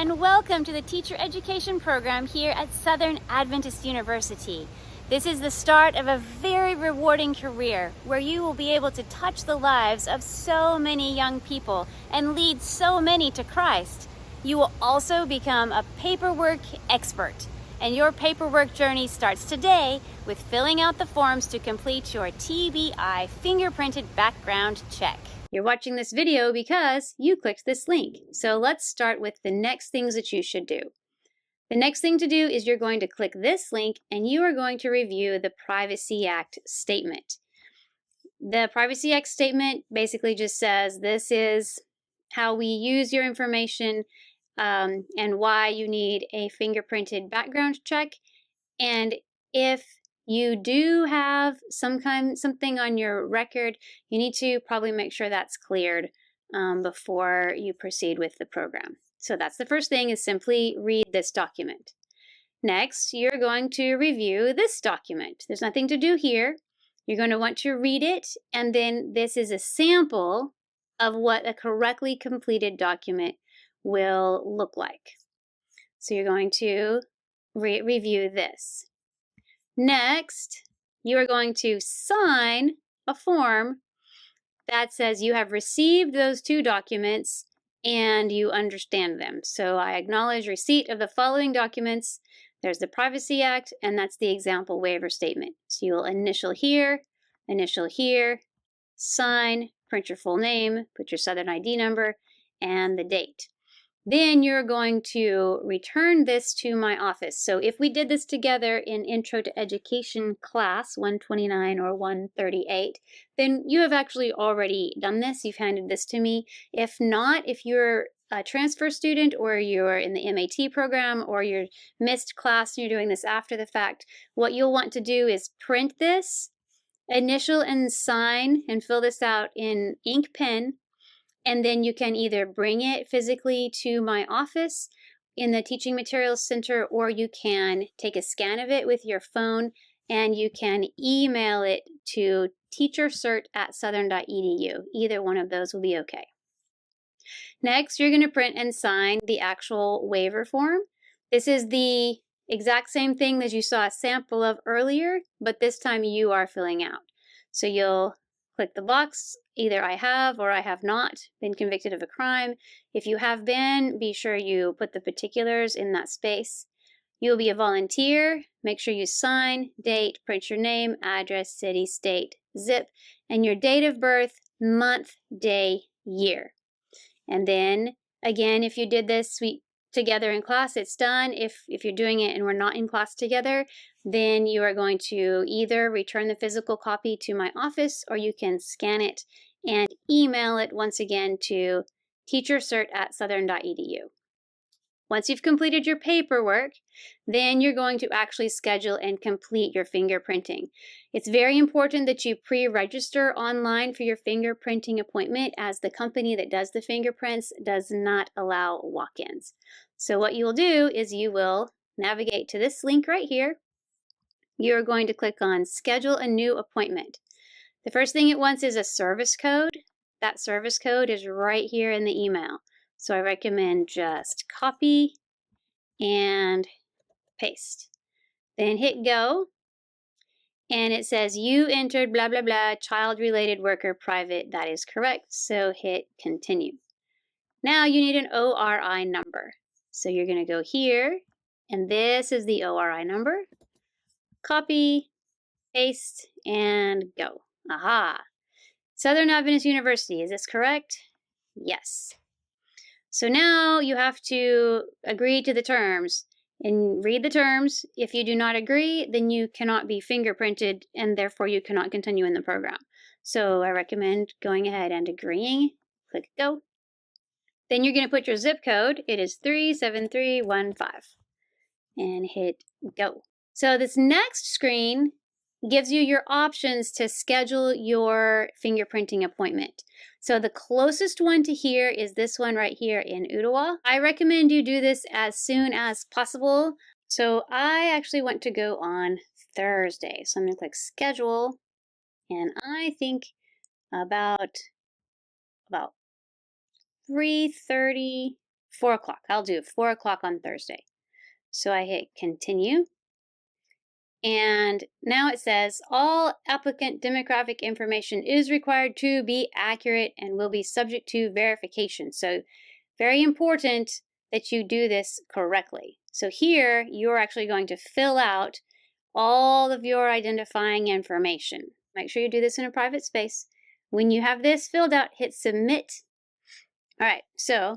and welcome to the teacher education program here at Southern Adventist University. This is the start of a very rewarding career where you will be able to touch the lives of so many young people and lead so many to Christ. You will also become a paperwork expert, and your paperwork journey starts today with filling out the forms to complete your TBI Fingerprinted background check. You're watching this video because you clicked this link. So let's start with the next things that you should do. The next thing to do is you're going to click this link and you are going to review the Privacy Act statement. The Privacy Act statement basically just says this is how we use your information and why you need a fingerprinted background check. And if you do have something on your record, you need to probably make sure that's cleared before you proceed with the program. So that's the first thing, is simply read this document. Next, you're going to review this document. There's nothing to do here. You're going to want to read it, and then this is a sample of what a correctly completed document will look like. So you're going to review this. Next, you are going to sign a form that says you have received those two documents and you understand them. So I acknowledge receipt of the following documents. There's the Privacy Act, and that's the example waiver statement. So you'll initial here, sign, print your full name, put your Southern ID number, and the date. Then you're going to return this to my office. So if we did this together in Intro to Education class 129 or 138, then you have actually already done this. You've handed this to me. If not, if you're a transfer student or you're in the MAT program or you're missed class and you're doing this after the fact, what you'll want to do is print this, initial and sign, and fill this out in ink pen. And then you can either bring it physically to my office in the Teaching Materials Center, or you can take a scan of it with your phone and you can email it to teachersert@southern.edu. Either one of those will be okay. Next, you're going to print and sign the actual waiver form. This is the exact same thing that you saw a sample of earlier, but this time you are filling out. So you'll click the box, either I have or I have not been convicted of a crime. If you have been, be sure you put the particulars in that space. You'll be a volunteer. Make sure you sign, date, print your name, address, city, state, zip, and your date of birth, month, day, year. And then, again, if you did this together in class, it's done. If you're doing it and we're not in class together, then you are going to either return the physical copy to my office, or you can scan it and email it once again to teachersert@southern.edu. Once you've completed your paperwork, then you're going to actually schedule and complete your fingerprinting. It's very important that you pre-register online for your fingerprinting appointment, as the company that does the fingerprints does not allow walk-ins. So what you will do is you will navigate to this link right here. You're going to click on Schedule a New Appointment. The first thing it wants is a service code. That service code is right here in the email. So I recommend just copy and paste. Then hit go. And it says you entered blah, blah, blah, child-related worker private. That is correct. So hit continue. Now you need an ORI number. So you're going to go here, and this is the ORI number. Copy, paste, and go. Aha. Southern Adventist University, is this correct? Yes. So now you have to agree to the terms and read the terms. If you do not agree, then you cannot be fingerprinted and therefore you cannot continue in the program. So I recommend going ahead and agreeing. Click go. Then you're going to put your zip code. It is 37315 and hit go. So this next screen gives you your options to schedule your fingerprinting appointment. So the closest one to here is this one right here in Ottawa. I recommend you do this as soon as possible. So I actually want to go on Thursday. So I'm going to click schedule, and I think about 3:30, 4 o'clock. I'll do 4 o'clock on Thursday. So I hit continue. And now it says all applicant demographic information is required to be accurate and will be subject to verification. So very important that you do this correctly. So here you're actually going to fill out all of your identifying information. Make sure you do this in a private space. When you have this filled out, hit submit. All right, so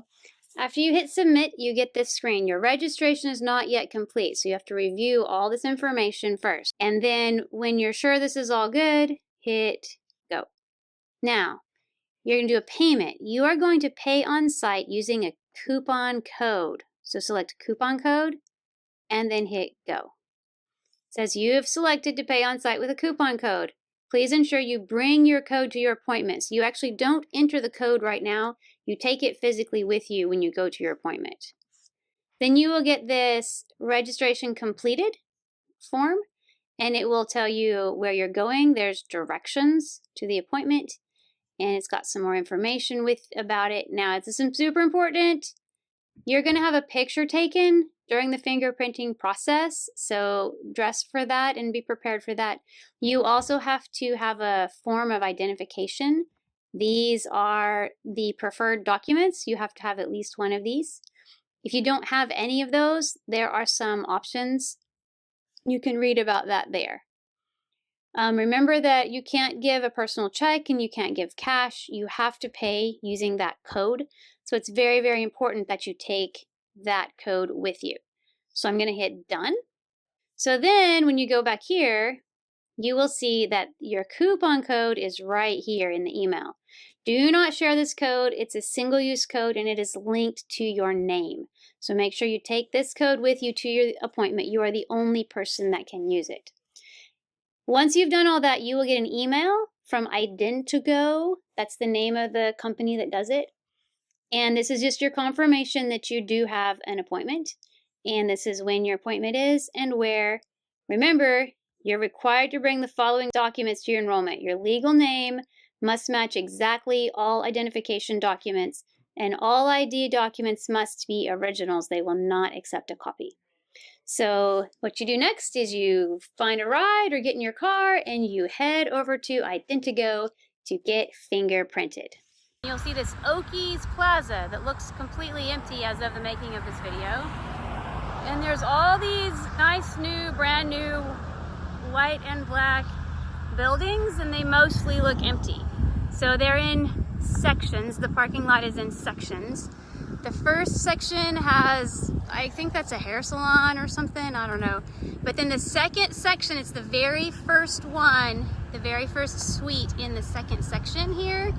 after you hit submit, you get this screen. Your registration is not yet complete, so you have to review all this information first. And then when you're sure this is all good, hit go. Now, you're going to do a payment. You are going to pay on site using a coupon code. So select coupon code and then hit go. It says you have selected to pay on site with a coupon code. Please ensure you bring your code to your appointment. So you actually don't enter the code right now. You take it physically with you when you go to your appointment. Then you will get this registration completed form, and it will tell you where you're going. There's directions to the appointment, and it's got some more information about it. Now, it's super important. You're going to have a picture taken during the fingerprinting process, so dress for that and be prepared for that. You also have to have a form of identification. These are the preferred documents. You have to have at least one of these. If you don't have any of those, there are some options. You can read about that there. Remember that you can't give a personal check and you can't give cash. You have to pay using that code. So it's very, very important that you take that code with you. So I'm going to hit done. So then when you go back here, you will see that your coupon code is right here in the email. Do not share this code. It's a single-use code and it is linked to your name. So make sure you take this code with you to your appointment. You are the only person that can use it. Once you've done all that, you will get an email from Identigo. That's the name of the company that does it. And this is just your confirmation that you do have an appointment. And this is when your appointment is and where. Remember, you're required to bring the following documents to your enrollment. Your legal name must match exactly all identification documents, and all ID documents must be originals. They will not accept a copy. So what you do next is you find a ride or get in your car and you head over to Identigo to get fingerprinted. You'll see this Okies Plaza that looks completely empty as of the making of this video. And there's all these nice new, brand new white and black buildings, and they mostly look empty. So they're in sections. The parking lot is in sections. The first section has, I think that's a hair salon or something, I don't know. But then the second section, it's the very first one, the very first suite in the second section here,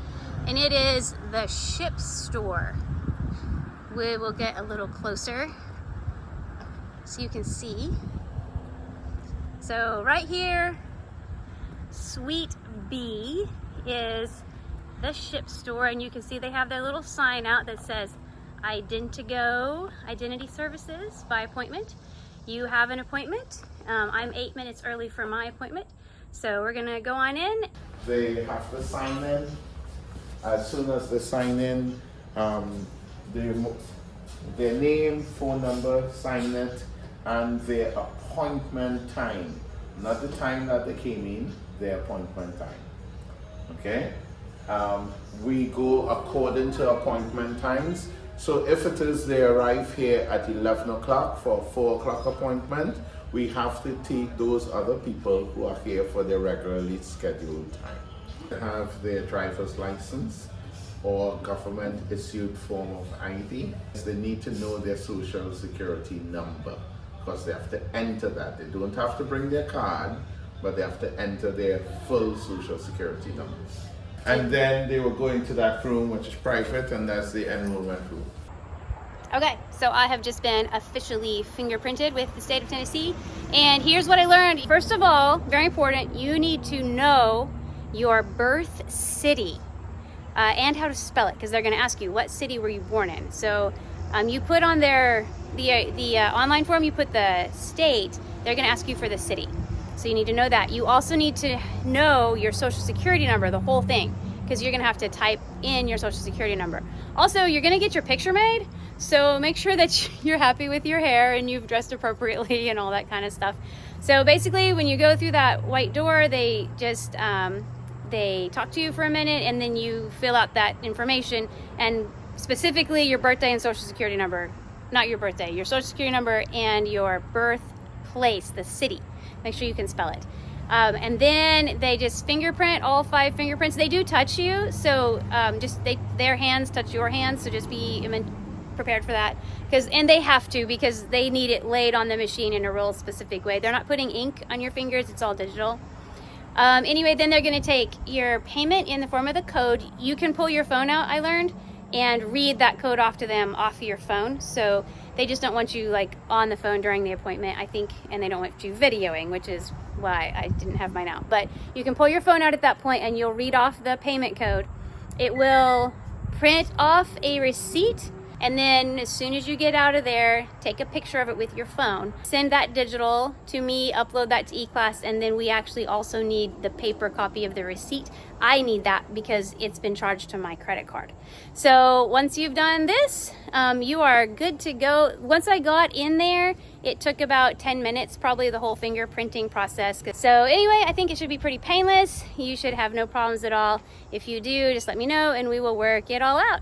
and it is the ship store. We will get a little closer so you can see. So right here, Suite B is the ship store, and you can see they have their little sign out that says Identigo Identity Services by appointment. You have an appointment. I'm 8 minutes early for my appointment, so we're gonna go on in. They have to sign in. As soon as they sign in, their name, phone number, sign it, and their appointment time. Not the time that they came in, their appointment time. Okay? We go according to appointment times. So if it is they arrive here at 11 o'clock for a 4 o'clock appointment, we have to take those other people who are here for their regularly scheduled time. They have their driver's license or government issued form of ID. They need to know their social security number because they have to enter that. They don't have to bring their card, but they have to enter their full social security number. And then they will go into that room, which is private, and that's the enrollment room. Okay, so I have just been officially fingerprinted with the state of Tennessee. And here's what I learned. First of all, very important, you need to know your birth city and how to spell it, because they're going to ask you, what city were you born in? So you put on the online form, you put the state, they're going to ask you for the city. So you need to know that. You also need to know your social security number, the whole thing, because you're going to have to type in your social security number. Also, you're going to get your picture made. So make sure that you're happy with your hair and you've dressed appropriately and all that kind of stuff. So basically, when you go through that white door, they just they talk to you for a minute, and then you fill out that information, and specifically your birthday and social security number. Not your birthday, your social security number and your birthplace, the city. Make sure you can spell it. And then they just fingerprint all 5 fingerprints. They do touch you, so their hands touch your hands, so just be prepared for that. And they have to, because they need it laid on the machine in a real specific way. They're not putting ink on your fingers, it's all digital. Anyway, then they're going to take your payment in the form of the code. You can pull your phone out, I learned, and read that code off to them off of your phone. So they just don't want you like on the phone during the appointment, I think, and they don't want you videoing, which is why I didn't have mine out. But you can pull your phone out at that point and you'll read off the payment code. It will print off a receipt, and then as soon as you get out of there, take a picture of it with your phone, send that digital to me, upload that to eClass, and then we actually also need the paper copy of the receipt. I need that because it's been charged to my credit card. So once you've done this, you are good to go. Once I got in there, it took about 10 minutes, probably the whole fingerprinting process. So anyway, I think it should be pretty painless. You should have no problems at all. If you do, just let me know and we will work it all out.